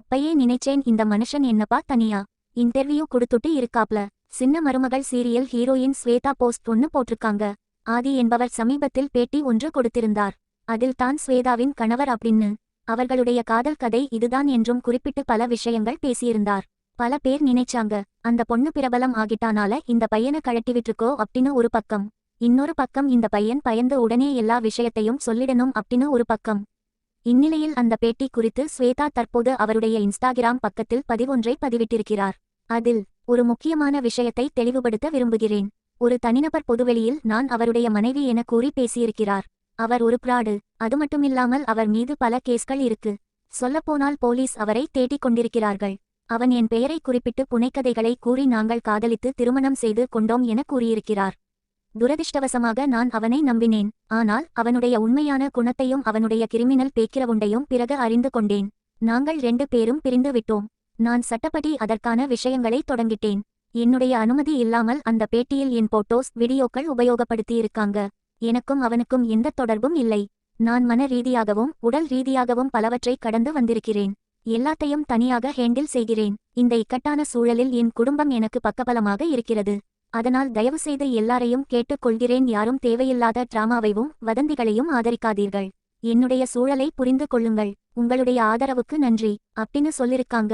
அப்பயே நினைச்சேன் இந்த மனுஷன் என்னப்பா தனியா இன்டர்வியூ குடுத்துட்டு இருக்காப்ல. சின்ன மருமகள் சீரியல் ஹீரோயின் ஸ்வேதா போஸ்ட் ஒன்னு போட்டிருக்காங்க. ஆதி என்பவர் சமீபத்தில் பேட்டி ஒன்று கொடுத்திருந்தார். அதில் தான் ஸ்வேதாவின் கணவர் அப்படின்னு அவர்களுடைய காதல் கதை இதுதான் என்றும் குறிப்பிட்டு பல விஷயங்கள் பேசியிருந்தார். பல பேர் நினைச்சாங்க அந்த பொண்ணு பிரபலம் ஆகிட்டானால இந்த பையனை கழட்டிவிட்டுருக்கோ அப்படின்னு ஒரு பக்கம். இன்னொரு பக்கம் இந்த பையன் பயந்து உடனே எல்லா விஷயத்தையும் சொல்லிடணும் அப்படின்னு ஒரு பக்கம். இந்நிலையில் அந்த பேட்டி குறித்து ஸ்வேதா தற்போது அவருடைய இன்ஸ்டாகிராம் பக்கத்தில் பதிவொன்றை பதிவிட்டிருக்கிறார். அதில் ஒரு முக்கியமான விஷயத்தை தெளிவுபடுத்த விரும்புகிறேன். ஒரு தனிநபர் பொதுவெளியில் நான் அவருடைய மனைவி என கூறி பேசியிருக்கிறார். அவர் ஒரு பிராடு. அதுமட்டுமில்லாமல் அவர் மீது பல கேஸ்கள் இருக்கு. சொல்லப்போனால் போலீஸ் அவரை தேடிக் கொண்டிருக்கிறார்கள். அவன் என் பெயரை குறிப்பிட்டு புனைக்கதைகளை கூறி நாங்கள் காதலித்து திருமணம் செய்து கொண்டோம் என கூறியிருக்கிறார். துரதிர்ஷ்டவசமாக நான் அவனை நம்பினேன். ஆனால் அவனுடைய உண்மையான குணத்தையும் அவனுடைய கிரிமினல் பேக்கிரவுண்டையும் பிறகு அறிந்து கொண்டேன். நாங்கள் 2 பேரும் பிரிந்து விட்டோம். நான் சட்டப்படி அதற்கான விஷயங்களை தொடங்கிட்டேன். என்னுடைய அனுமதி இல்லாமல் அந்த பேட்டியில் என் போட்டோஸ் வீடியோக்கள் உபயோகப்படுத்தியிருக்காங்க. எனக்கும் அவனுக்கும் எந்த தொடர்பும் இல்லை. நான் மன ரீதியாகவும் உடல் ரீதியாகவும் பலவற்றை கடந்து வந்திருக்கிறேன். எல்லாத்தையும் தனியாக ஹேண்டில் செய்கிறேன். இந்த இக்கட்டான சூழலில் என் குடும்பம் எனக்கு பக்கபலமாக இருக்கிறது. அதனால் தயவுசெய்து எல்லாரையும் கேட்டுக் கொள்கிறேன், யாரும் தேவையில்லாத டிராமாவையும் வதந்திகளையும் ஆதரிக்காதீர்கள். என்னுடைய சூழலை புரிந்து கொள்ளுங்கள். உங்களுடைய ஆதரவுக்கு நன்றி அப்படின்னு சொல்லிருக்காங்க.